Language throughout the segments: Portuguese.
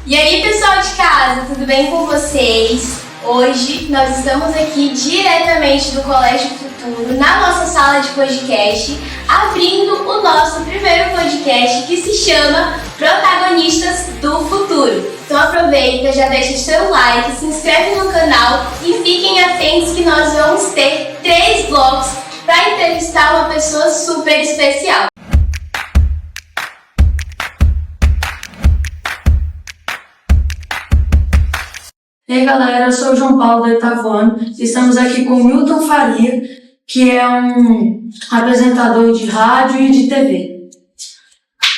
E aí, pessoal de casa, tudo bem com vocês? Hoje nós estamos aqui diretamente do Colégio Futuro, na nossa sala de podcast, abrindo o nosso primeiro podcast que se chama Protagonistas do Futuro. Então aproveita, já deixa seu like, se inscreve no canal e fiquem atentos que nós vamos ter 3 blocos para entrevistar uma pessoa super especial. E aí galera, eu sou o João Paulo da oitavo ano e estamos aqui com o Milton Faria, que é um apresentador de rádio e de TV.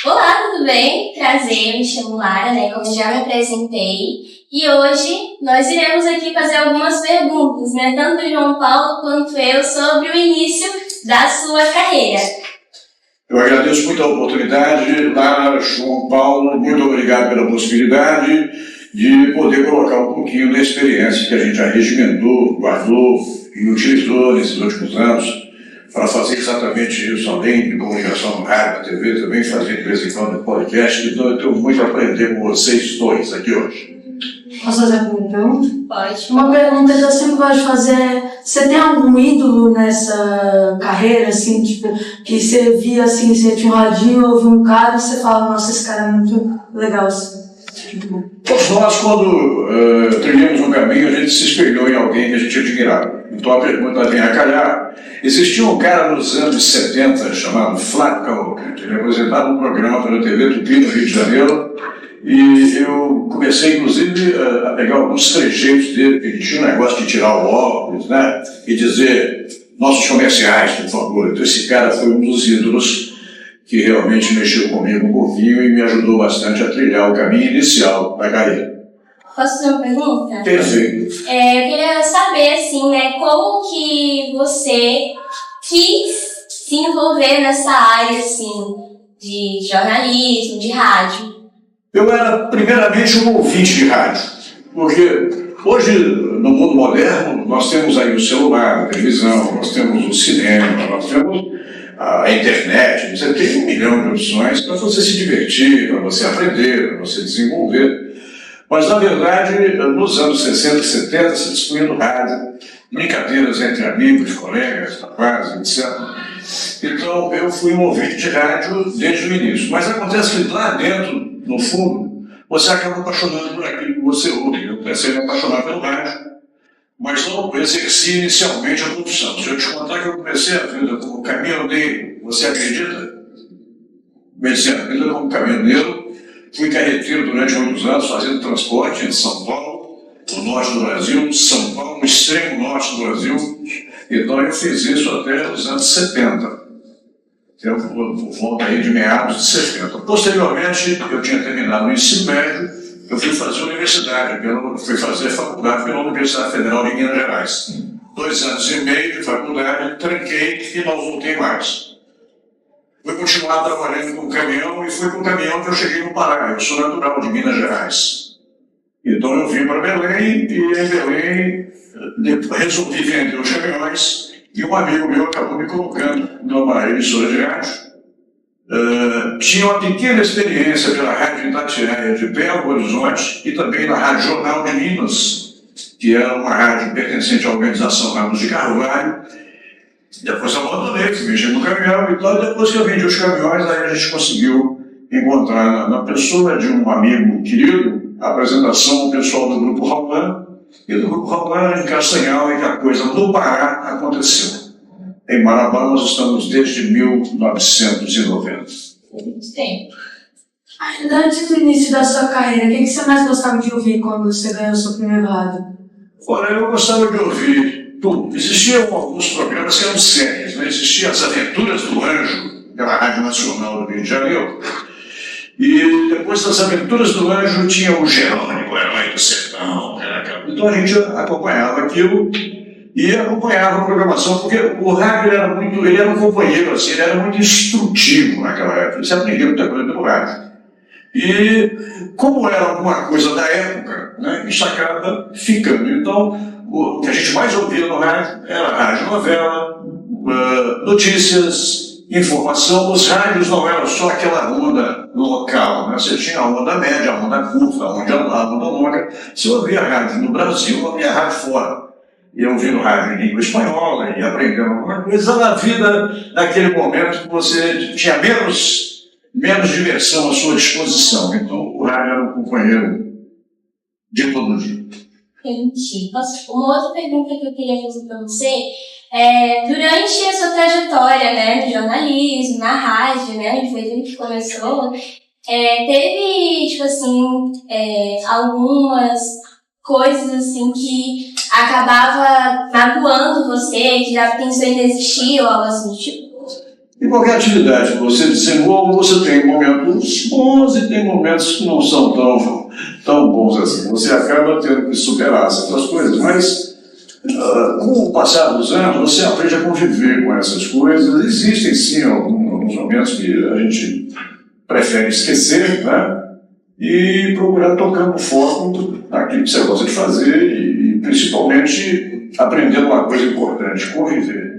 Olá, tudo bem? Prazer, me chamo Lara, como já me apresentei. E hoje nós iremos aqui fazer algumas perguntas, tanto o João Paulo quanto eu, sobre o início da sua carreira. Eu agradeço muito a oportunidade, Lara, João Paulo, muito obrigado pela possibilidade de poder colocar um pouquinho da experiência que a gente já regimentou, guardou e utilizou nesses últimos anos para fazer exatamente isso, além de comunicação no rádio, na TV, também fazer de vez em quando podcast. Então eu tenho muito a aprender com vocês dois aqui hoje. Posso fazer uma pergunta? Pode. Uma pergunta que eu sempre gosto de fazer é: você tem algum ídolo nessa carreira, assim, tipo, que você via assim, você tinha um radinho, ouvia um cara e você fala, nossa, esse cara é muito legal, assim. Todos nós, quando trilhamos um caminho, a gente se espelhou em alguém que a gente admirava. Então a pergunta vem a calhar. Existia um cara nos anos 70 chamado Flávio Cavalcante. Ele apresentava um programa pela TV Tupi no Rio de Janeiro e eu comecei, inclusive, a pegar alguns trejeitos dele, que ele tinha um negócio de tirar o óculos, e dizer nossos comerciais, por favor. Então esse cara foi um dos ídolos que realmente mexeu comigo um pouquinho e me ajudou bastante a trilhar o caminho inicial da carreira. Posso fazer uma pergunta? Perfeito. Eu queria saber, assim, como que você quis se envolver nessa área, assim, de jornalismo, de rádio? Eu era, primeiramente, um ouvinte de rádio, porque hoje, no mundo moderno, nós temos aí o celular, a televisão, nós temos o cinema, nós temos a internet, você tem 1 milhão de opções para você se divertir, para você aprender, para você desenvolver. Mas, na verdade, nos anos 60 e 70, se dispunha no rádio, brincadeiras entre amigos, colegas, rapazes, etc. Então, eu fui um ouvinte de rádio desde o início. Mas acontece que lá dentro, no fundo, você acaba apaixonando por aquilo que você ouve. Eu comecei a me apaixonar pelo rádio, mas não exerci inicialmente a profissão. Se eu te contar que eu comecei a vida como caminhoneiro, você acredita? Comecei a vida como caminhoneiro, fui carreteiro durante muitos anos, fazendo transporte em São Paulo, no norte do Brasil, São Paulo, no extremo norte do Brasil. Então eu fiz isso até os anos 70. Eu volto aí de meados de 70. Posteriormente, eu tinha terminado o ensino médio, eu fui fazer universidade, fui fazer faculdade pela Universidade Federal de Minas Gerais. 2 anos e meio de faculdade, tranquei e não voltei mais. Fui continuar trabalhando com caminhão e foi com caminhão que eu cheguei no Pará. Eu sou natural de Minas Gerais. Então eu vim para Belém e em Belém resolvi vender os caminhões e um amigo meu acabou me colocando numa emissora de rádio. Tinha uma pequena experiência pela Rádio Itatiaia de Belo Horizonte e também na Rádio Jornal de Minas, que era uma rádio pertencente à organização Ramos de Carvalho. Depois eu abandonei, fui mexer no caminhão e tal. Depois que eu vendi os caminhões, aí a gente conseguiu encontrar na pessoa de um amigo querido a apresentação pessoal do Grupo Raulan e do Grupo Raulan em Castanhal, e que a coisa no Pará aconteceu. Em Marabá nós estamos desde 1990. Muito tempo. Antes do início da sua carreira, o que você mais gostava de ouvir quando você ganhou o seu primeiro rádio? Olha, eu gostava de ouvir tudo. Existiam alguns programas que eram séries, Existiam as Aventuras do Anjo, pela Rádio Nacional do Rio de Janeiro. E depois das Aventuras do Anjo tinha o Jerônimo, o Herói do Sertão. Então a gente acompanhava aquilo e acompanhava a programação, porque o rádio ele era um companheiro, assim, ele era muito instrutivo naquela época. Você aprendia muita coisa pelo rádio. E como era alguma coisa da época, isso acaba ficando. Então, o que a gente mais ouvia no rádio era rádio novela, notícias, informação. Os rádios não eram só aquela onda local, né? Você tinha a onda média, a onda curta, a onda longa. Se eu ouvia rádio no Brasil, eu ouvia rádio fora. Ia ouvindo rádio em língua espanhola, ia aprendendo alguma coisa na vida, naquele momento que você tinha menos diversão à sua disposição. Então, o rádio era um companheiro de todo jeito. Entendi. Uma outra pergunta que eu queria fazer para você durante a sua trajetória, né, no jornalismo, na rádio, né, onde foi tudo que começou, teve, tipo assim, algumas coisas, assim, que acabava magoando você, que já pensou em desistir ou algo assim do tipo? Em qualquer atividade que você desenvolve, você tem momentos bons e tem momentos que não são tão bons assim. Você acaba tendo que superar certas coisas, mas com o passar dos anos, você aprende a conviver com essas coisas. Existem, sim, alguns momentos que a gente prefere esquecer, né? E procurar tocar no foco naquilo que você gosta de fazer e principalmente aprender uma coisa importante, conviver.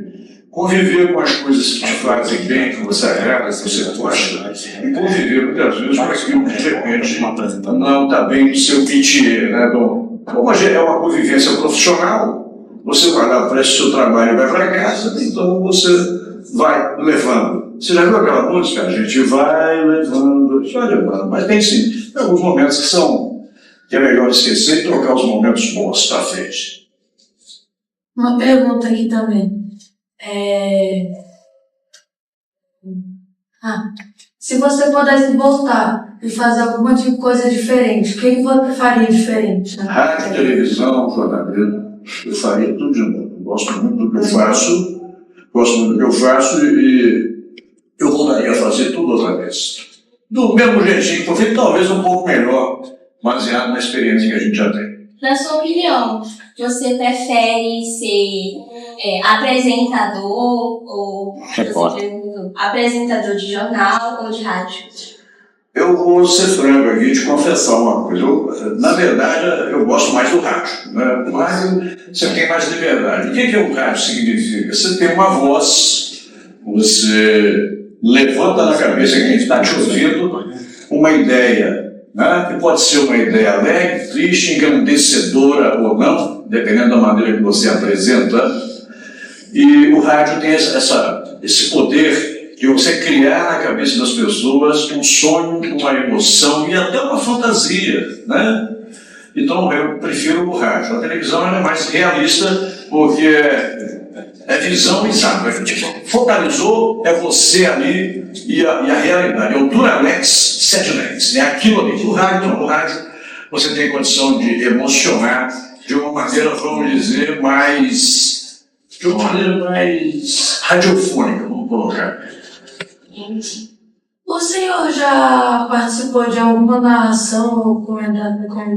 Conviver com as coisas que te fazem bem, que você agrada, que você gosta, e conviver muitas vezes com aquilo que de repente não está bem do seu métier, né? Como é uma convivência profissional, você vai lá, presta o seu trabalho e vai para casa, então você vai levando. Você já viu aquela música? A gente vai levando, mas tem sim, tem alguns momentos que é melhor esquecer e trocar os momentos bons para frente. Uma pergunta aqui também. Se você pudesse voltar e fazer alguma coisa diferente, o que você faria diferente? Né? Rádio, televisão, jornalismo, eu faria tudo de novo. Gosto muito do que eu faço, e eu voltaria a fazer tudo outra vez. Do mesmo jeitinho, porque talvez um pouco melhor, baseado na experiência que a gente já tem. Na sua opinião, você prefere ser apresentador ou apresentador de jornal ou de rádio? Eu vou ser franco aqui e te confessar uma coisa. Na verdade, eu gosto mais do rádio, né? O rádio, você tem mais liberdade. O que o rádio significa? Você tem uma voz, você levanta na cabeça quem está te ouvindo uma ideia, né? Que pode ser uma ideia alegre, triste, engrandecedora ou não, dependendo da maneira que você apresenta. E o rádio tem esse poder de você criar na cabeça das pessoas um sonho, uma emoção e até uma fantasia, né? Então eu prefiro o rádio. A televisão é mais realista porque é visão exata. Focalizou, é você ali e a realidade. É o Duralex Sedlex, é aquilo ali. O rádio não. O rádio você tem condição de emocionar de uma maneira, vamos dizer, mais radiofônica, vamos colocar. O senhor já participou de alguma narração ou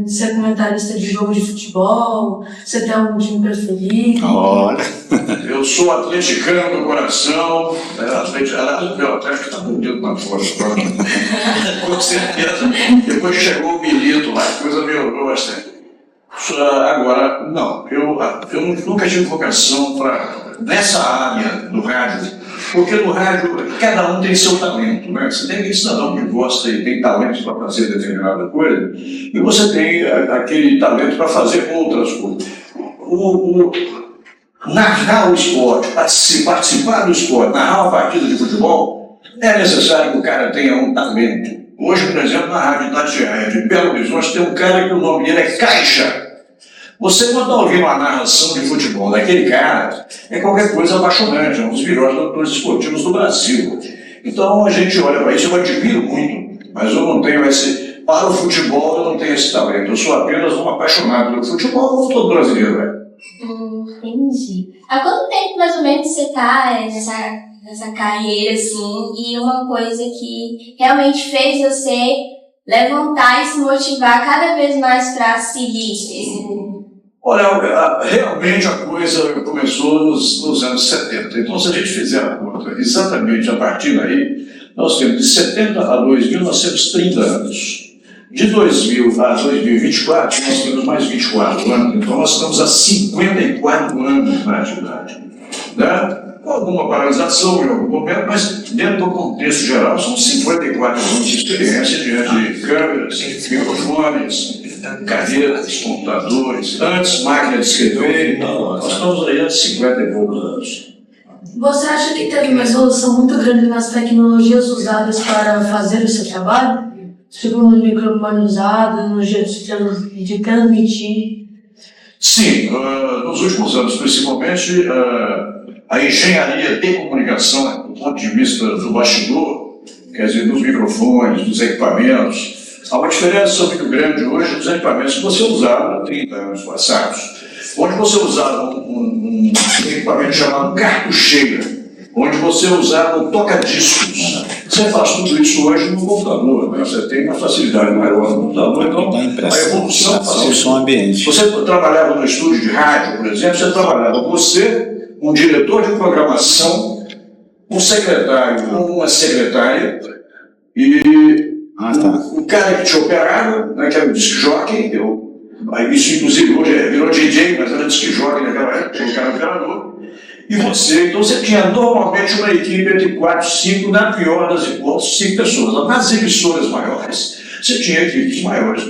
ser comentarista de jogo de futebol? Você tem algum time preferido? Olha, eu sou atleticano do coração, meu Atlético está bonito na força, com certeza. Depois que chegou o Milito lá, a coisa melhorou bastante. Agora, não, eu nunca tive vocação nessa área do rádio. Porque no rádio, cada um tem seu talento, né? Você tem aquele cidadão que gosta e tem talento para fazer determinada coisa, e você tem aquele talento para fazer outras coisas. Narrar o esporte, participar do esporte, narrar uma partida de futebol, é necessário que o cara tenha um talento. Hoje, por exemplo, na Rádio Itatiaia de Belo Horizonte, tem um cara que o nome dele é Caixa. Você, quando está ouvindo uma narração de futebol daquele cara, é qualquer coisa apaixonante, é um dos melhores doutores esportivos do Brasil. Então a gente olha para isso, eu admiro muito, mas eu não tenho para o futebol eu não tenho esse talento, eu sou apenas um apaixonado pelo futebol, como todo brasileiro é. Entendi. Há quanto tempo mais ou menos você está nessa carreira assim, e uma coisa que realmente fez você levantar e se motivar cada vez mais para seguir esse rumo? Olha, realmente a coisa começou nos anos 70. Então, se a gente fizer a conta exatamente a partir daí, nós temos de 70 a 2000, nós temos 30 anos. De 2000 a 2024, nós temos mais 24 anos. Então, nós estamos há 54 anos na atividade. Né? com alguma paralisação em algum momento, mas dentro do contexto geral são 54 anos de experiência diante de câmeras, microfones, cadeiras, computadores, antes máquina de escrever. Nós estamos aí há 50 e poucos anos. Você acha que teve uma evolução muito grande nas tecnologias usadas para fazer o seu trabalho? Tipo, nos microfones usados, no jeito de transmitir? Sim, nos últimos anos, principalmente, a engenharia de comunicação, do ponto de vista do bastidor, quer dizer, dos microfones, dos equipamentos, há uma diferença muito grande hoje dos equipamentos que você usava há 30 anos passados. Onde você usava um equipamento chamado cartucheira, onde você usava um toca-discos. Você faz tudo isso hoje no computador, né? Você tem uma facilidade maior no computador, então a evolução o som ambiente. Você trabalhava no estúdio de rádio, por exemplo, você trabalhava você, um diretor de programação, um secretário, uma secretária, e o cara que te operava, né, que era o disc jockey, isso inclusive hoje virou DJ, mas era disc jockey naquela época, o cara operador. E você, então você tinha normalmente uma equipe entre 4 e 5, na pior das hipóteses, 5 pessoas. Nas emissoras maiores, você tinha equipes maiores.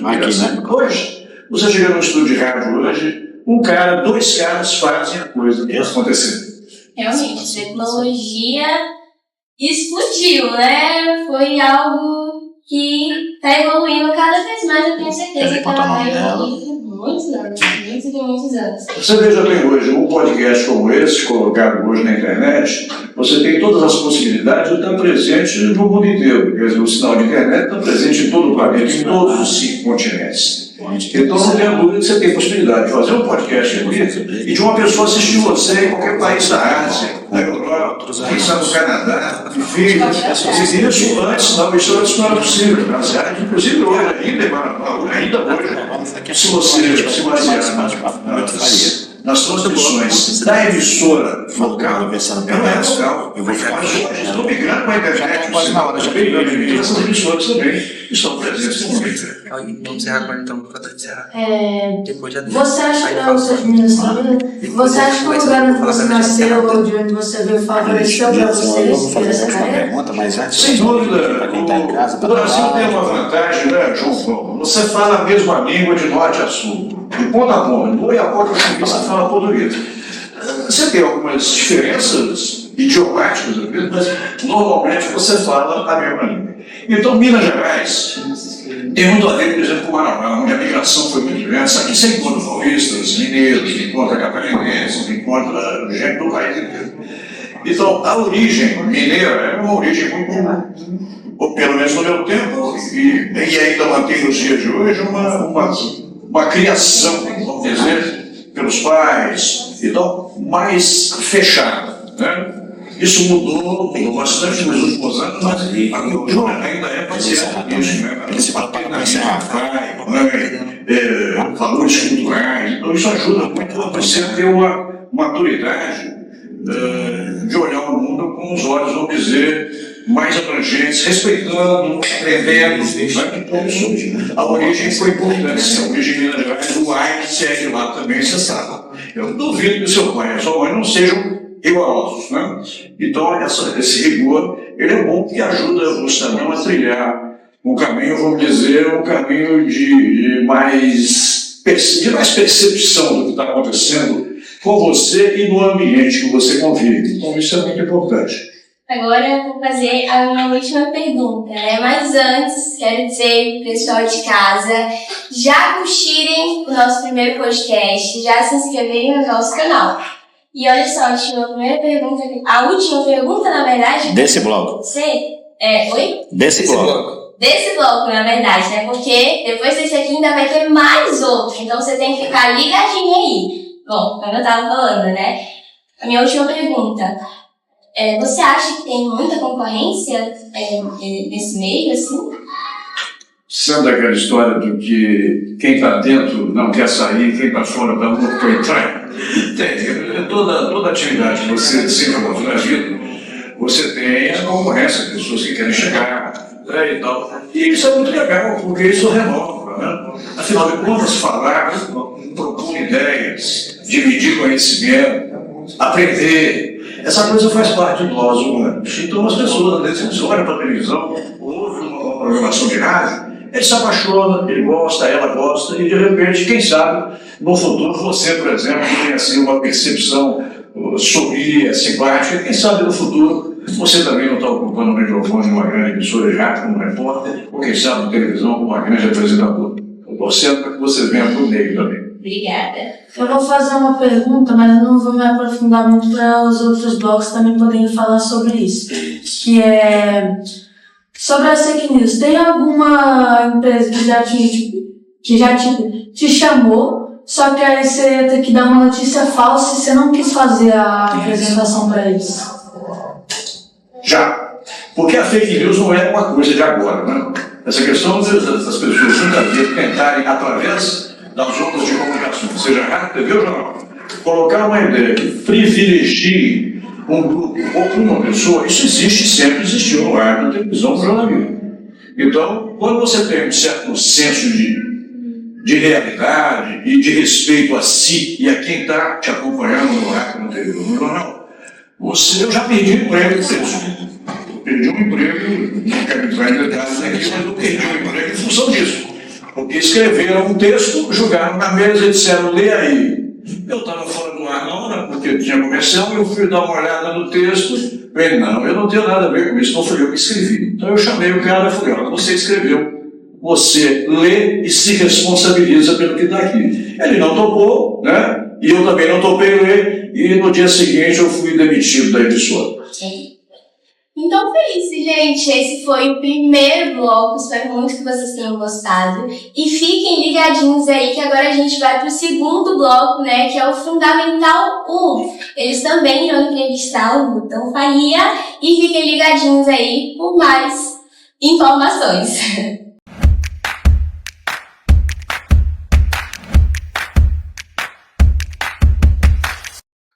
Hoje, você chega no estúdio de rádio hoje, um cara, 2 caras fazem a coisa acontecer. Realmente, a tecnologia explodiu, né? Foi algo que está evoluindo cada vez mais, eu tenho certeza que ela vai evoluir por muitos anos. Você veja bem hoje, um podcast como esse, colocado hoje na internet, você tem todas as possibilidades de estar presente no mundo inteiro. Quer dizer, o sinal de internet está presente em todo o planeta, em todos os 5 continentes. Então não tenha dúvida que você tem possibilidade de fazer um podcast aqui e de uma pessoa assistir você em qualquer país da Ásia, na Europa, quem sabe no Canadá, enfim. Isso antes não era possível. Nas áreas, inclusive hoje, ainda hoje, se você se basear nas transmissões da emissora local, ela é local. Estou migrando para a internet, essas emissoras também estão presentes no momento. Vamos encerrar agora então, vou encerrar. Você acha que você acha que o lugar onde você nasceu ou de onde você veio favoreceu para você seguir essa carreira? Sem dúvida, o Brasil tem uma vantagem, né, João Paulo? Você fala a mesma língua de norte a sul. De ponta a ponta, do Oiapoque ao Chumbim, você fala português. Você tem algumas diferenças idiomáticas, mas normalmente você fala a mesma língua. Então, Minas Gerais tem muito a ver, por exemplo, com o Maranhão, onde a migração foi muito grande. Aqui você encontra paulistas, mineiros, encontra catarinenses, encontra gente do país inteiro. Então, a origem mineira é uma origem muito comum, ou pelo menos no meu tempo, e ainda mantém nos dias de hoje uma criação, vamos dizer, pelos pais, então, mais fechada, né? Isso mudou bastante nos últimos anos, mas a cultura ainda é baseada nisso, né? Pai, mãe, valores culturais, então isso ajuda muito a você ter uma maturidade de olhar o mundo com os olhos, vamos dizer, mais abrangentes, respeitando, aprendendo, né? A origem foi importante, a origem de Minas Gerais, o AI segue lá também, você sabe. Eu duvido que o seu pai e a sua mãe não sejam rigorosos, né? Então, esse rigor, ele é bom porque ajuda o cidadão a trilhar um caminho, vamos dizer, um caminho de mais percepção do que está acontecendo com você e no ambiente que você convive. Então, isso é muito importante. Agora eu vou fazer a minha última pergunta, né? Mas antes, quero dizer pro pessoal de casa, já curtirem o nosso primeiro podcast, já se inscreverem no nosso canal. E olha só, a primeira pergunta, a última pergunta, na verdade... Desse bloco. Oi? Desse bloco. Desse bloco, na verdade, né? Porque depois desse aqui ainda vai ter mais outro, então você tem que ficar ligadinho aí. Bom, como eu tava falando, né? A minha última pergunta... você acha que tem muita concorrência nesse meio, assim? Sabe aquela história do que quem está dentro não quer sair, quem está fora está louco para entrar? Tem. Toda atividade que você desenvolve na vida, você tem a concorrência, pessoas que querem chegar, e tal. E isso é muito legal, porque isso renova, né? Afinal de contas, falar, propor ideias, dividir conhecimento, aprender, Essa coisa faz parte de nós humanos. Então as pessoas, às vezes, olham para a televisão, ouvem uma programação de rádio, ele se apaixona, ele gosta, ela gosta, e de repente, quem sabe, no futuro, você, por exemplo, tem assim, uma percepção sorria, simpática, quem sabe no futuro você também não está ocupando o microfone de uma grande emissora de rádio como repórter, ou quem sabe na televisão como uma grande apresentadora. Eu torcendo para que você venha para o meio também. Obrigada. Eu vou fazer uma pergunta, mas eu não vou me aprofundar muito para os outros blogs também poderem falar sobre isso. Que é sobre as fake news. Tem alguma empresa que já te chamou, só que aí você ia ter que dar uma notícia falsa e você não quis fazer a apresentação para eles? Já. Porque a fake news não é uma coisa de agora, né? Essa questão das pessoas muitas vezes tentarem, através das ondas de comunicação, seja rádio, TV ou jornal, colocar uma ideia que privilegie um grupo ou uma pessoa, isso existe, sempre existiu no rádio, na televisão, no jornalismo. Então, quando você tem um certo senso de realidade e de respeito a si e a quem está te acompanhando no rádio, na televisão, no jornal, eu já perdi o emprego com isso. Perdi um emprego, não quero entrar em detalhes aqui, mas eu perdi um emprego em função disso. Porque escreveram um texto, jogaram na mesa e disseram, lê aí. Eu estava fora do ar na hora, porque tinha comercial, eu fui dar uma olhada no texto, falei, não, eu não tenho nada a ver com isso, não fui eu que escrevi. Então eu chamei o cara e falei, olha, você escreveu, você lê e se responsabiliza pelo que está aqui. Ele não topou, né? E eu também não topei ler, e no dia seguinte eu fui demitido da emissora. Então foi isso, gente. Esse foi o primeiro bloco. Espero muito que vocês tenham gostado. E fiquem ligadinhos aí que agora a gente vai para o segundo bloco, né? Que é o Fundamental 1. Eles também irão entrevistar o Newton Faria. E fiquem ligadinhos aí por mais informações.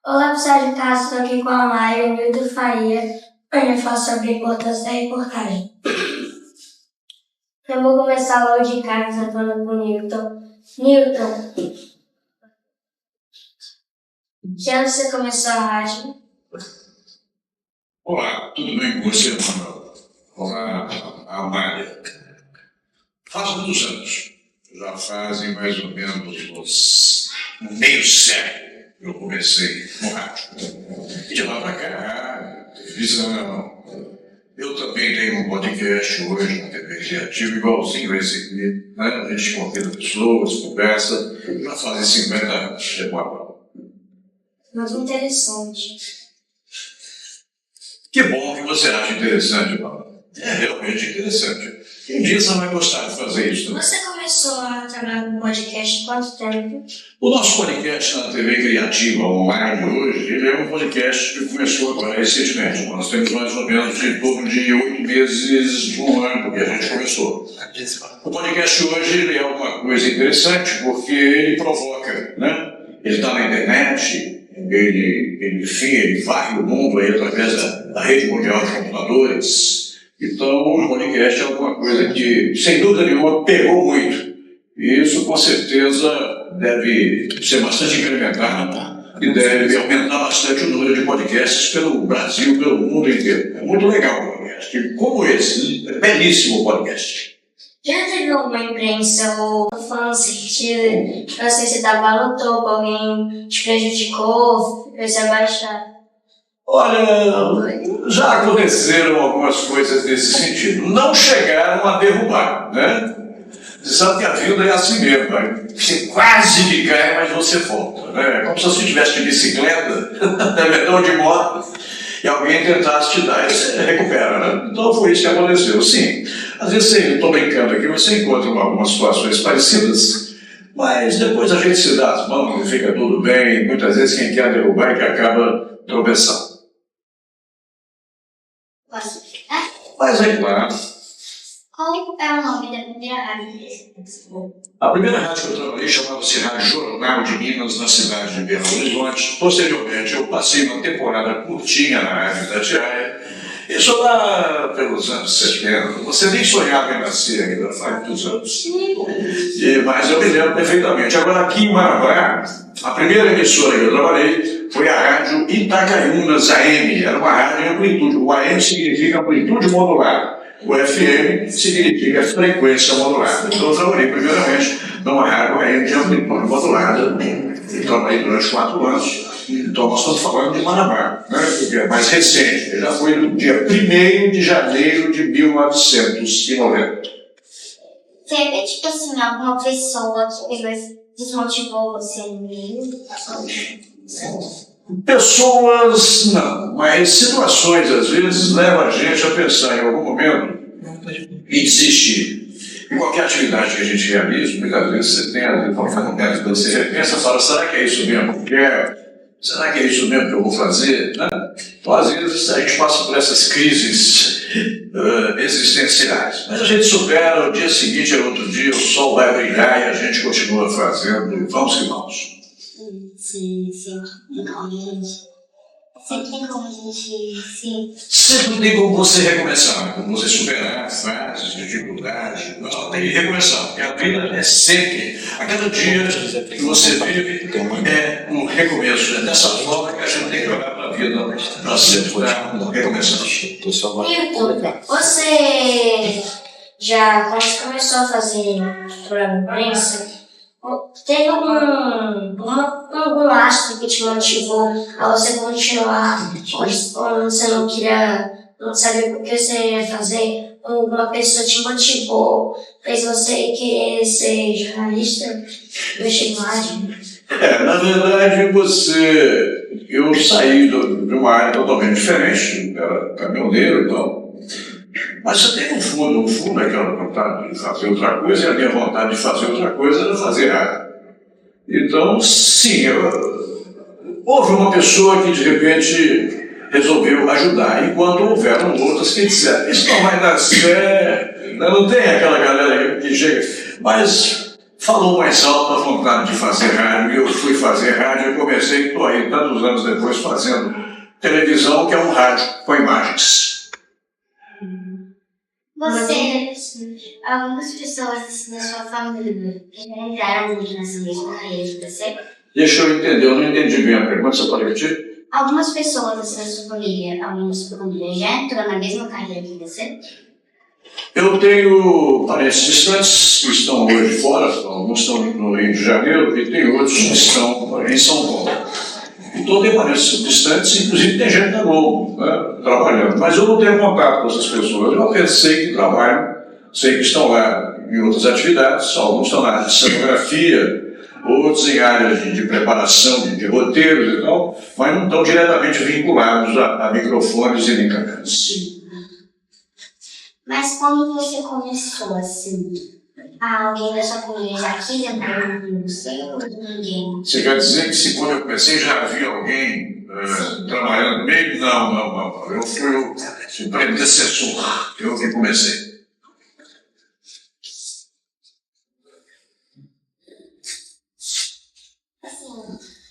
Olá pessoal de casa, estou aqui com a Maia, o Nilton Faria, para falar sobre a importância da reportagem. Eu vou começar logo de cara falando com o Nilton. Nilton, que ano você começou a rádio? Olá, tudo bem com você, Manuel? Olá, Amália. Faz muitos anos, já fazem mais ou menos uns meio século que eu comecei no rádio. E de lá para cá, televisão. Eu também tenho um podcast hoje na TV Criativa, igualzinho esse aqui, né? A gente convida pessoas, conversa, já fazem 50 anos de Guarapá. Muito interessante. Que bom que você acha interessante, Paulo. É realmente interessante. Um dia você vai gostar de fazer isso também. Você começou a trabalhar com podcast há quanto tempo? O nosso podcast na TV Criativa Online hoje, ele é um podcast que começou agora recentemente. Nós temos mais ou menos em torno de 8 meses, um ano que a gente começou. O podcast hoje ele é uma coisa interessante porque ele provoca, né? Ele está na internet, ele varre o mundo aí através da rede mundial de computadores. Então, o podcast é alguma coisa que, sem dúvida nenhuma, pegou muito. E isso, com certeza, deve ser bastante incrementado e deve aumentar bastante o número de podcasts pelo Brasil, pelo mundo inteiro. É muito legal o podcast. E como esse, é belíssimo o podcast. Já teve alguma imprensa ou falando sentido, não sei se dá valor topo, alguém te prejudicou, fez abaixar? Olha, já aconteceram algumas coisas nesse sentido. Não chegaram a derrubar, né? Você sabe que a vida é assim mesmo, né? Você quase que cai, mas você volta, né? Como se você estivesse de bicicleta, na verdade de moto, e alguém tentasse te dar e você recupera, né? Então foi isso que aconteceu. Sim, às vezes eu estou brincando aqui, você encontra algumas situações parecidas, mas depois a gente se dá as mãos e fica tudo bem. Muitas vezes quem quer derrubar é que acaba tropeçando. Posso explicar? Mas é claro. Qual é o nome da primeira rádio? A primeira rádio que eu trabalhei chamava-se Rádio Jornal de Minas, na cidade de Belo Horizonte. Posteriormente, eu passei uma temporada curtinha na Rádio Itatiaia. Isso lá pelos anos 70. Você nem sonhava em nascer ainda, faz muitos anos. Mas eu me lembro perfeitamente. Agora, aqui em Marabá, a primeira emissora que eu trabalhei foi a rádio Itacaiunas AM, era uma rádio em amplitude. O AM significa amplitude modular, o FM significa frequência modulada. Então eu trabalhei primeiramente numa rádio AM de amplitude modulada, e trabalhei durante 4 anos. Então nós estamos falando de Marabá, né? Porque é mais recente, ele já foi no dia 1º de janeiro de 1990. Teve, tipo assim, alguma pessoa que desmotivou você no meio? Pessoas não, mas situações às vezes levam a gente a pensar em algum momento em desistir. Em qualquer atividade que a gente realiza, muitas vezes você tem momentos que você repensa e fala, será que é isso mesmo que eu quero? Será que é isso mesmo que eu vou fazer? Né? Então, às vezes, a gente passa por essas crises existenciais. Mas a gente supera, o dia seguinte é outro dia, o sol vai brilhar e a gente continua fazendo. Vamos que vamos. Sim. Sempre tem como a gente Sempre tem como você recomeçar, como você superar fases, dificuldades. Não, tem que recomeçar, porque a vida é sempre. A cada dia que você vive é um recomeço. É dessa forma que a gente tem que olhar para a vida, para sempre dar um recomeço. Milton, você já, quando você começou a fazer programa de imprensa, teve algum astro que te motivou a você continuar, ou você não queria, não sabia o que você ia fazer, ou uma pessoa te motivou, fez você querer ser jornalista, mexer em rádio? Na verdade, eu saí de uma área totalmente diferente, era caminhoneiro, então. Mas você tem um fundo, aquela vontade de fazer outra coisa, e a minha vontade de fazer outra coisa era fazer rádio. Então, sim, houve uma pessoa que de repente resolveu ajudar, enquanto houveram outras que disseram, isso não vai dar certo, não tem aquela galera que chega, mas falou mais alto a vontade de fazer rádio, e eu fui fazer rádio e comecei, estou aí tantos anos depois fazendo televisão, que é um rádio com imagens. Algumas pessoas da sua família já entraram muito nessa mesma carreira de você? Deixa eu entender, eu não entendi bem a pergunta, você pode repetir? Algumas pessoas da sua família, já entrou na mesma carreira que você? Eu tenho parentes distantes que estão hoje fora, alguns estão no Rio de Janeiro e tem outros que estão em São Paulo. Então tem parentes distantes, inclusive tem gente da Globo, né, trabalhando. Mas eu não tenho contato com essas pessoas. Eu apenas sei que trabalham, sei que estão lá em outras atividades, alguns estão na área de cenografia, outros em áreas de preparação de roteiros e tal, mas não estão diretamente vinculados a microfones e nem câmeras. Mas quando você começou assim, alguém da sua família já quis entrar no museu ou ninguém? Você quer dizer que se quando eu comecei já havia alguém trabalhando no meio? Não. Eu fui o predecessor, eu que comecei.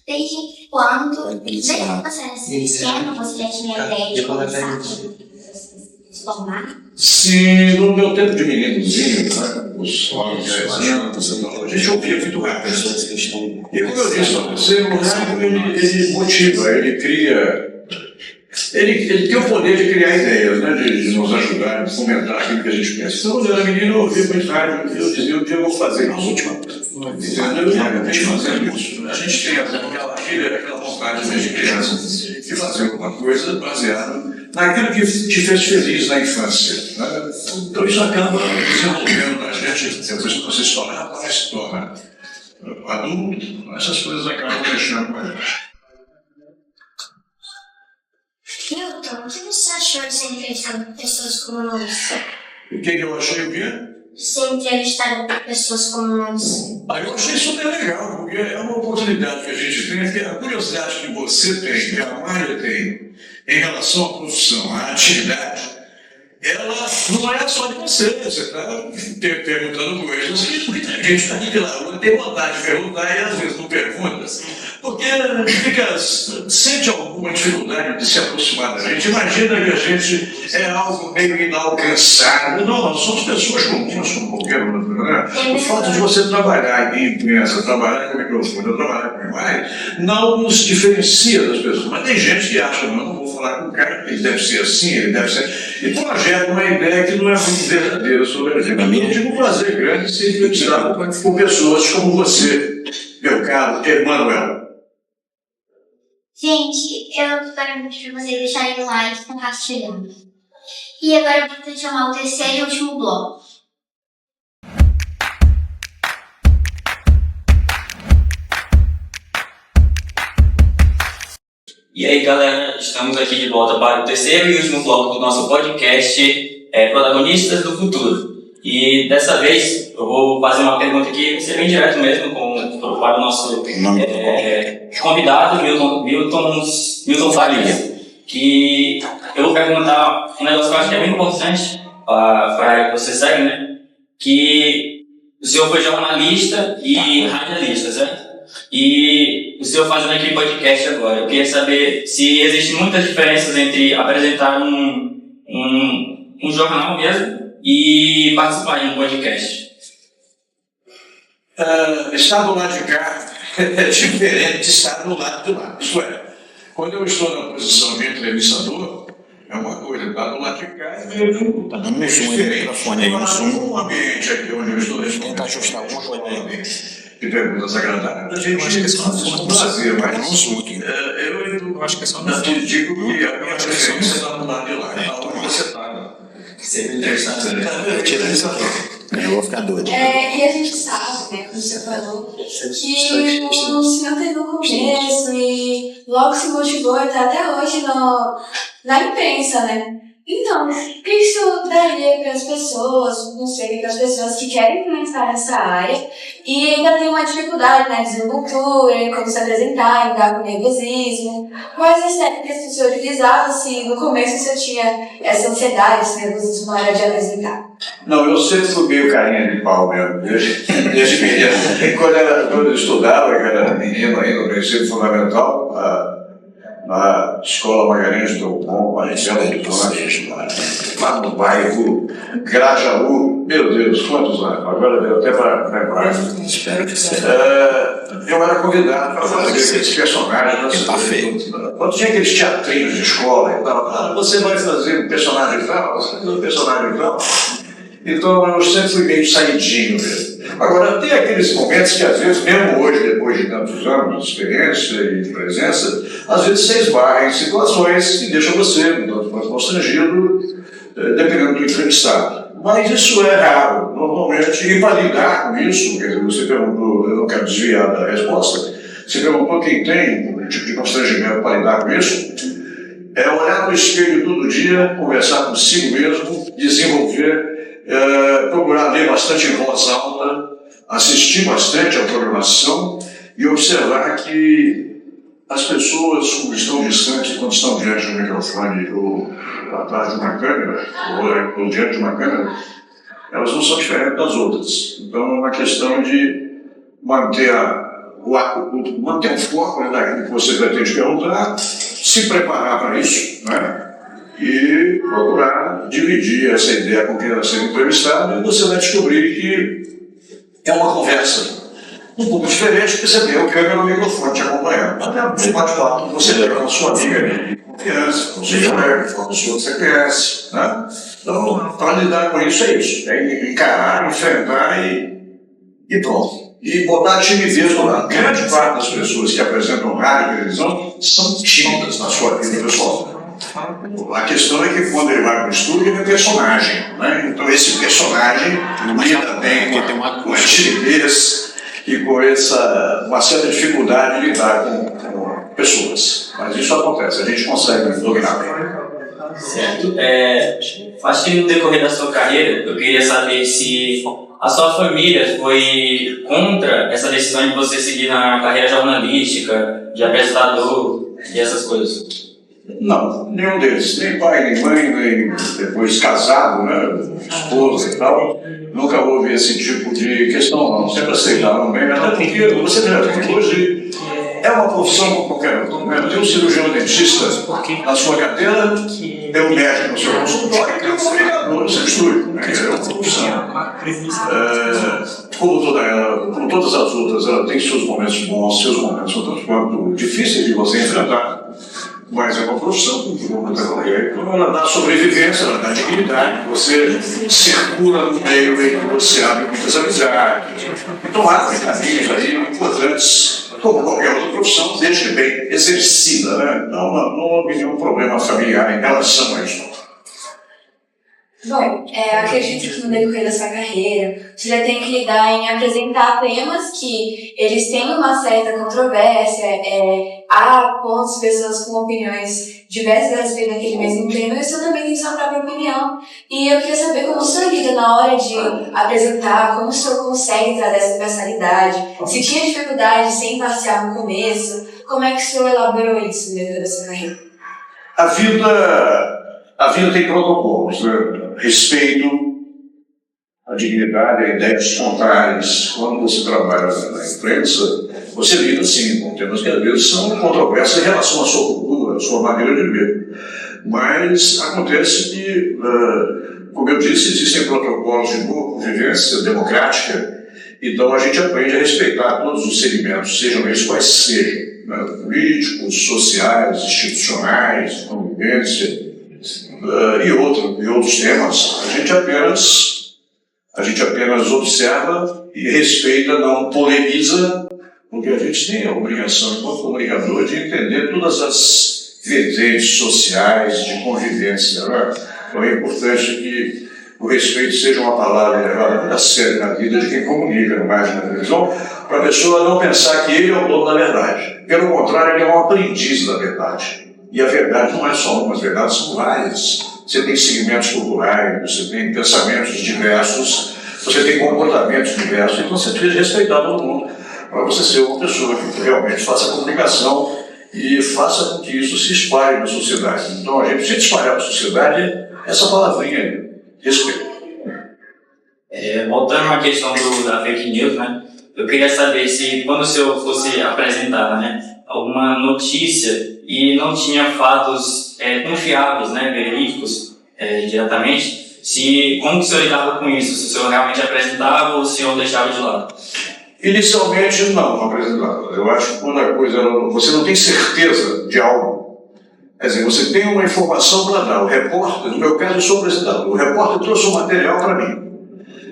Desde quando? Desde quando você era pequeno, você já tinha ideia de começar a se formar? Sim, no meu tempo de meninozinho, né, os 9, 10 anos, a gente ouvia muito rádio. E como eu disse para você, o rádio ele motiva, ele cria. Ele tem o poder de criar ideias, né, de nos ajudar, de fomentar aquilo que a gente pensa. Então, quando eu era menino, eu ouvia muito rádio, eu dizia, um dia eu vou fazer isso. Fazendo isso. A gente tem aquela vontade desde criança de fazer alguma coisa baseada naquilo que te fez feliz na infância. Né? Então isso acaba desenvolvendo na gente, depois que você se torna rapaz, se torna adulto, essas coisas acabam deixando com a gente. Milton, o que você achou de ser entrevistado por pessoas como nós? O que eu achei o quê? Ser entrevistado por pessoas como nós. Eu achei super legal, porque é uma oportunidade que a gente tem, que a curiosidade que você tem, que a Mária tem, em relação à profissão, à atividade, ela não é só de você está perguntando coisas que muita gente está aqui pela rua, tem vontade de perguntar e às vezes não pergunta, Porque sente alguma dificuldade de se aproximar da gente. Imagina que a gente é algo meio inalcançável. Não, nós somos pessoas comuns, como qualquer outra, né? O fato de você trabalhar em imprensa, trabalhar com microfone, trabalhar com imagem, não nos diferencia das pessoas. Mas tem gente que acha, não vou falar com o cara, ele deve ser assim, ele deve ser... E projeta uma ideia que não é muito verdadeira sobre a gente. Eu não digo fazer grande se entrevistar com pessoas como você, meu caro Emanuel. Gente, eu gostaria muito de vocês deixarem o like compartilhando. E agora eu vou chamar o terceiro e último bloco. E aí, galera, estamos aqui de volta para o terceiro e último bloco do nosso podcast Protagonistas do Futuro. E dessa vez eu vou fazer uma pergunta aqui, ser bem direto mesmo, para o nosso convidado, Milton Faria. Que eu vou perguntar um negócio que eu acho que é bem importante para a área que você segue, né? Que o senhor foi jornalista e radialista, certo? E o senhor fazendo aquele podcast agora, eu queria saber se existem muitas diferenças entre apresentar um jornal mesmo e participar de um podcast. Estar do lado de cá é diferente de estar do lado de lá. Isto é, quando eu estou na posição de entrevistador, é uma coisa, estar do lado de cá é meio Tá dando um zoom aí no microfone aí, um zoom. Um ambiente aqui onde eu estou respondendo. Tenta ajustar alguma coisa aí. De perguntas agradáveis. A gente acho que é só um prazer, mas um zoom aqui. eu acho que é só um digo que a minha preferência está do lado de lá. Então, você está. Seria interessante. Tira isso aqui. Eu vou ficar doido. E a gente sabe, né, como você falou, que o senhor teve no começo e logo se motivou e está até hoje na imprensa, né? Então, o que isso daria para as pessoas, não sei, para as pessoas que querem começar nessa área e ainda tem uma dificuldade na desenvoltura, em como se apresentar, lidar com nervosismo? Quais as técnicas que o senhor utilizava se no começo você tinha essa ansiedade, esse nervosismo na hora de apresentar? Não, eu sempre fui meio carinha de pau mesmo, desde menino. Quando eu estudava, que era menino ainda no ensino fundamental, na Escola Magalhães do Bom, a gente era lá no bairro Grajaú, meu Deus, quantos anos? Agora deu até para lembrar. Espero que seja. Eu era convidado para fazer aqueles personagens. Quando tinha aqueles teatrinhos de escola e tal, você vai fazer um personagem tal, você vai fazer um personagem tal. Então eu sempre fui meio saidinho mesmo. Agora, tem aqueles momentos que às vezes, mesmo hoje, depois de tantos anos de experiência e de presença, às vezes você esbarra em situações que deixam você constrangido, dependendo do entrevistado. Mas isso é raro, normalmente, e para lidar com isso, quer dizer, você perguntou, eu não quero desviar da resposta, você perguntou quem tem um tipo de constrangimento para lidar com isso, é olhar no espelho todo dia, conversar consigo mesmo, desenvolver, procurar ler bastante em voz alta, assistir bastante à programação e observar que as pessoas, quando estão distantes, quando estão diante do microfone ou atrás de uma câmera, ou diante de uma câmera, elas não são diferentes das outras. Então é uma questão de manter o foco naquilo que você pretende perguntar, se preparar para isso, né? E procurar dividir essa ideia com quem está sendo entrevistado, e você vai descobrir que é uma conversa um pouco diferente, porque você tem o câmera no microfone te acompanhando. Até um bate-papo que você tem com a sua amiga de confiança, com o seu colega, com a pessoa que você conhece, né? Então, para lidar com isso é isso, é encarar, enfrentar e pronto. E botar a timidez no lado. Grande parte das pessoas que apresentam rádio e televisão são tímidas na sua vida pessoal. A questão é que quando ele vai para o estúdio, ele é personagem, né? Então esse personagem lida bem com a timidez e com uma certa dificuldade de lidar com pessoas. Mas isso acontece, a gente consegue dominar bem. Certo. Acho que no decorrer da sua carreira, eu queria saber se a sua família foi contra essa decisão de você seguir na carreira jornalística, de apresentador e essas coisas. Não, nenhum deles, nem pai, nem mãe, nem depois casado, né, esposa e tal, nunca houve esse tipo de questão, não, sempre aceitaram bem, até porque você vê, hoje é uma profissão como qualquer outra. Tem um cirurgião dentista na sua carteira, tem um médico no seu consultório, tem um comunicador no seu estúdio. É uma profissão. Como todas as outras, ela tem seus momentos bons, seus momentos outros quanto difíceis de você enfrentar. Mas é uma profissão, ela dá sobrevivência, ela dá dignidade, você circula no meio em que você abre muitas amizades. Então há caminhos aí importantes, como qualquer outra profissão, desde bem exercida, né? Não houve nenhum problema familiar em relação a isso. Bom, acredito que no decorrer da sua carreira, você já tem que lidar em apresentar temas que eles têm uma certa controvérsia, há pontos, pessoas com opiniões diversas a respeito daquele mesmo tema, e você também tem sua própria opinião. E eu queria saber como o senhor lida na hora de apresentar, como o senhor consegue trazer essa personalidade, se tinha dificuldade de ser imparcial no começo, como é que o senhor elaborou isso no decorrer da sua carreira? A vida tem protocolos, né? Respeito, a dignidade, a ideias contrárias. Quando você trabalha na imprensa, você lida sim com temas que às vezes são controversos em relação à sua cultura, à sua maneira de ver. Mas acontece que, como eu disse, existem protocolos de boa convivência democrática, então a gente aprende a respeitar todos os segmentos, sejam eles quais sejam, né? Políticos, sociais, institucionais, convivência. E outros temas, a gente apenas observa e respeita, não polemiza, porque a gente tem a obrigação, enquanto comunicador, de entender todas as vertentes sociais de convivência. Né? Então é importante que o respeito seja uma palavra levada muito a sério na vida de quem comunica no rádio e na televisão, para a pessoa não pensar que ele é o dono da verdade. Pelo contrário, ele é um aprendiz da verdade. E a verdade não é só uma, as verdades são várias. Você tem segmentos culturais, você tem pensamentos diversos, você tem comportamentos diversos, então você precisa respeitar todo mundo para você ser uma pessoa que realmente faça a comunicação e faça com que isso se espalhe na sociedade. Então a gente precisa espalhar na sociedade essa palavrinha aí, respeito. Voltando à questão da fake news, né? Eu queria saber se quando o senhor fosse apresentar, né, alguma notícia e não tinha fatos confiáveis, né, verídicos, diretamente, como o senhor lidava com isso? Se o senhor realmente apresentava ou o senhor deixava de lado? Inicialmente não apresentava. Eu acho que quando a coisa você não tem certeza de algo, quer dizer, você tem uma informação para dar. O repórter, no meu caso eu sou apresentador, o repórter trouxe um material para mim,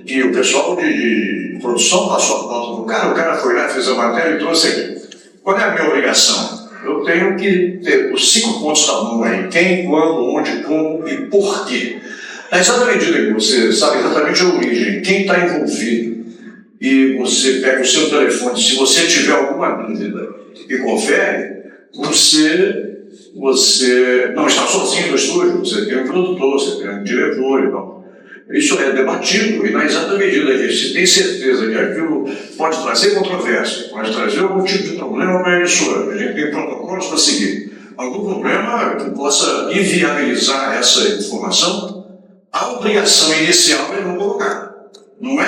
que o pessoal de produção passou a conta do cara, o cara foi lá, fez a matéria e trouxe aqui. Qual é a minha obrigação? Eu tenho que ter os 5 pontos da mão aí: quem, quando, onde, como e por quê. Na exata medida que você sabe exatamente a origem, quem está envolvido, e você pega o seu telefone, se você tiver alguma dúvida e confere, você não está sozinho no estúdio, você tem um produtor, você tem um diretor e tal. Isso é debatido, e na exata medida que você tem certeza que aquilo pode trazer controvérsia, pode trazer algum tipo de problema para a emissora, a gente tem protocolos para seguir. Algum problema que possa inviabilizar essa informação, a obrigação inicial é não colocar. Não é,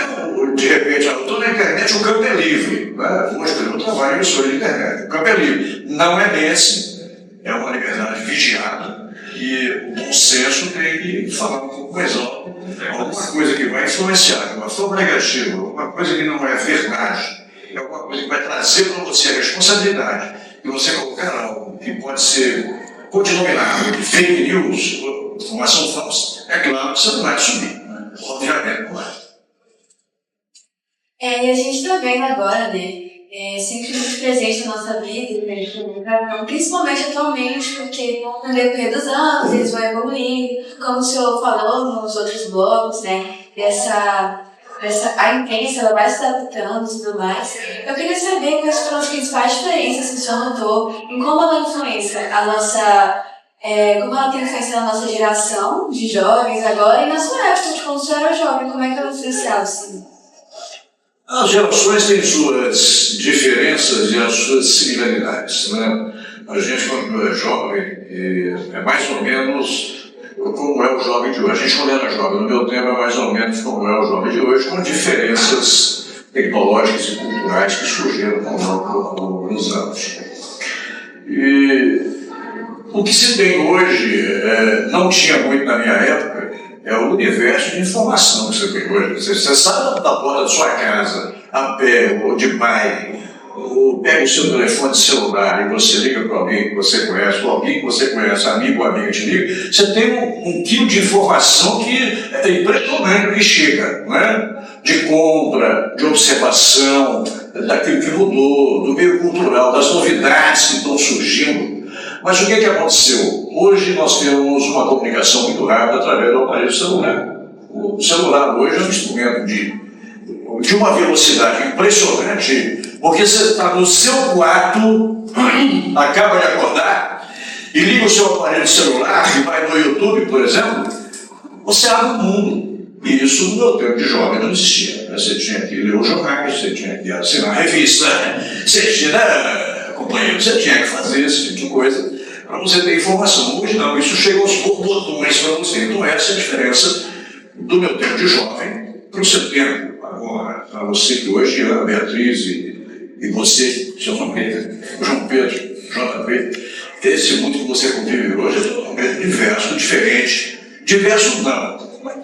de repente, eu estou na internet, o campo é livre. Né? Hoje, eu trabalho em emissora de internet, o campo é livre. Não é bem assim. É uma liberdade vigiada. E o bom senso tem que falar um pouco mais alto. Alguma coisa que vai influenciar, de uma forma negativa, alguma coisa que não é verdade, é alguma coisa que vai trazer para você a responsabilidade de você colocar algo que pode ser denominado de fake news, informação falsa. É claro que você não vai subir, né? Obviamente não vai. E a gente está vendo agora, né? Sempre muito presente na nossa vida, né? Principalmente atualmente, porque no decorrer dos anos eles vão evoluindo, como o senhor falou nos outros blocos, né? A imprensa ela vai se adaptando e tudo mais. Eu queria saber quais foram as principais diferenças que o senhor notou em como ela influencia como ela tem influência na nossa geração de jovens agora e na sua época, de quando o senhor era jovem, como é que ela influenciava assim? As gerações têm suas diferenças e as suas similaridades, né? A gente, quando é jovem, é mais ou menos como é o jovem de hoje. A gente, quando era jovem, no meu tempo, é mais ou menos como é o jovem de hoje, com diferenças tecnológicas e culturais que surgiram ao longo dos anos. E o que se tem hoje, não tinha muito na minha época, é o universo de informação que você tem hoje. Você sai da porta da sua casa, a pé ou de bike, ou pega o seu telefone celular e você liga para alguém que você conhece, ou alguém que você conhece, amigo ou amiga te liga, você tem um quilo de informação que é impressionante que chega, não é? De compra, de observação, daquilo que mudou, do meio cultural, das novidades que estão surgindo. Mas o que aconteceu? Hoje nós temos uma comunicação muito rápida através do aparelho celular. O celular hoje é um instrumento de uma velocidade impressionante, porque você está no seu quarto, acaba de acordar, e liga o seu aparelho celular, e vai no YouTube, por exemplo, você abre o mundo. E isso no meu tempo de jovem não existia. Você tinha que ler os jornais, você tinha que assinar a revista, você tinha acompanhar, você tinha que fazer esse tipo de coisa para você ter informação. Hoje não, isso chega aos botões para você. Então essa é a diferença do meu tempo de jovem para o seu tempo. Agora, para você que hoje é a Beatriz e você, seu nome João Pedro, JP, esse mundo que você convive hoje é totalmente diverso, diferente. Diverso não,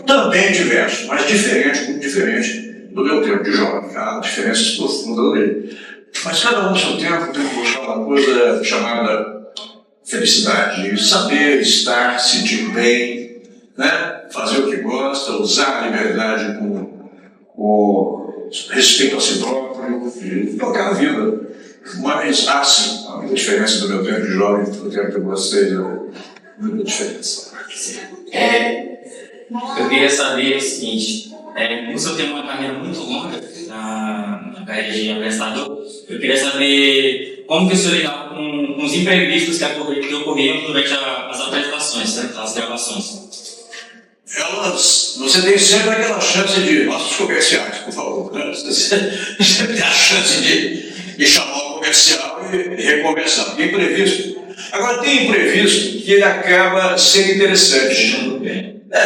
também diverso, mas diferente, muito diferente do meu tempo de jovem. Há diferenças profundas ali. Mas cada um no seu tempo tem que buscar uma coisa chamada felicidade, saber estar, se sentir bem, né? Fazer o que gosta, usar a liberdade com respeito a si próprio e tocar a vida. Mas há sim muita diferença do meu tempo de jovem para o tempo de vocês, muita diferença. Eu queria saber o seguinte, como o senhor tem uma carreira muito longa na carreira de apresentador, eu queria saber como que o senhor lidava com os imprevistos que ocorriam durante as apresentações, né, as gravações. Você tem sempre aquela chance de nossos comerciais, por favor, né? Você tem a chance de chamar o comercial e recomeçar. Tem imprevisto. Agora tem imprevisto que ele acaba sendo interessante.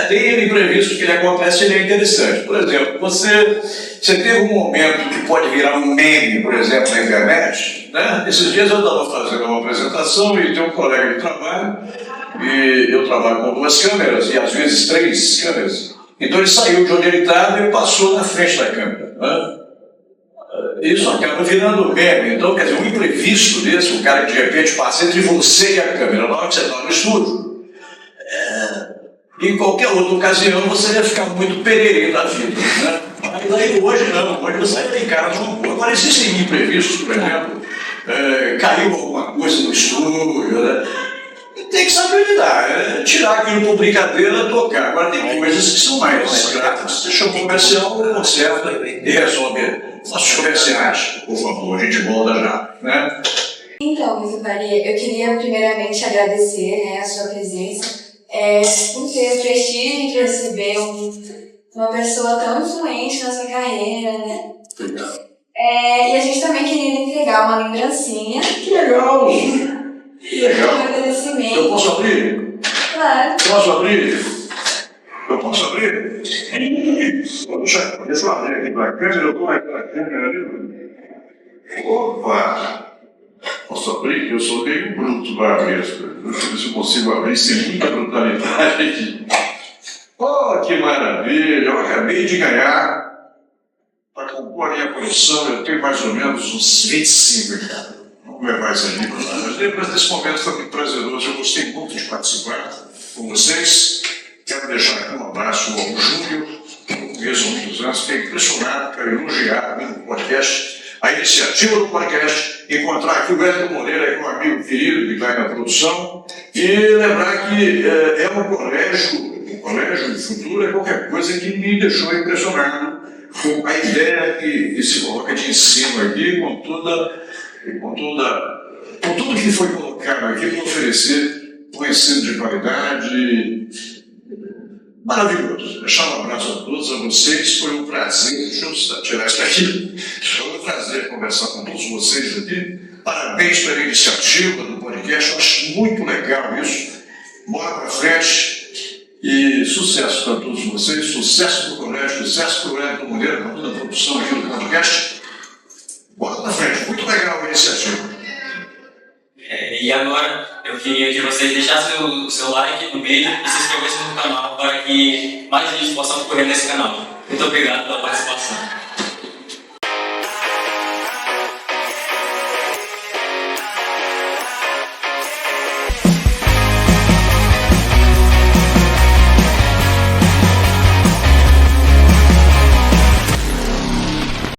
Tem imprevisto que ele acontece e ele é interessante. Por exemplo, você teve um momento que pode virar um meme, por exemplo, na internet, né? Esses dias eu estava fazendo uma apresentação e tem um colega de trabalho, e eu trabalho com 2 câmeras e às vezes 3 câmeras. Então ele saiu de onde ele estava e passou na frente da câmera, né? Isso acaba virando meme. Então, quer dizer, um imprevisto desse, um cara que de repente passa entre você e a câmera, na hora que você está no estúdio, em qualquer outra ocasião você ia ficar muito pererê da vida, né? Mas aí hoje não, hoje você tem cara de uma coisa. Agora existem imprevistos, por exemplo, caiu alguma coisa no estúdio, né? Tem que saber lidar, tirar aquilo por brincadeira, tocar. Agora tem coisas que são mais graves. Você chama o comercial, conserta e resolve. Nossos comerciais, por favor, a gente volta já, né? Então, Luiz Maria, eu queria primeiramente agradecer, né, a sua presença, por ter o prestígio de receber uma pessoa tão influente na sua carreira, né? Obrigado. E a gente também queria entregar uma lembrancinha. Que legal! Que legal! Um agradecimento. Eu posso abrir? Claro. Posso abrir? Eu posso abrir? Deixa eu abrir aqui para a câmera, eu estou aqui para a câmera ali. Opa! Posso abrir? Eu sou meio bruto para abrir as coisas. Deixa eu ver se eu consigo abrir sem muita brutalidade aqui. Oh, que maravilha! Eu acabei de ganhar, para compor a minha coleção, eu tenho mais ou menos uns 25 aqui. Vamos levar isso aqui para lá. Mas depois desse momento foi muito prazeroso, eu gostei muito de participar com vocês. Quero deixar aqui um abraço ao Júlio, que eu conheço há muitos anos, fiquei impressionado, quero elogiar no podcast, a iniciativa do podcast, encontrar aqui o Wesley Moreira, que é um amigo querido que está aí na produção, e lembrar que é um colégio de futuro, é qualquer coisa que me deixou impressionado com a ideia que se coloca de ensino aqui, com tudo que foi colocado aqui para oferecer um ensino de qualidade maravilhoso. Deixar um abraço a todos, a vocês. Foi um prazer. Deixa eu tirar isso daqui. Foi um prazer conversar com todos vocês aqui. Parabéns pela iniciativa do podcast. Eu acho muito legal isso. Bora para frente. E sucesso para todos vocês. Sucesso para o colégio, sucesso para o Wesley Moreira, para toda a produção aqui do podcast. Bora para frente. Muito legal a iniciativa. E agora eu queria que vocês deixassem o seu like no vídeo e se inscrevessem no canal para que mais vídeos possam ocorrer nesse canal. Muito obrigado pela participação.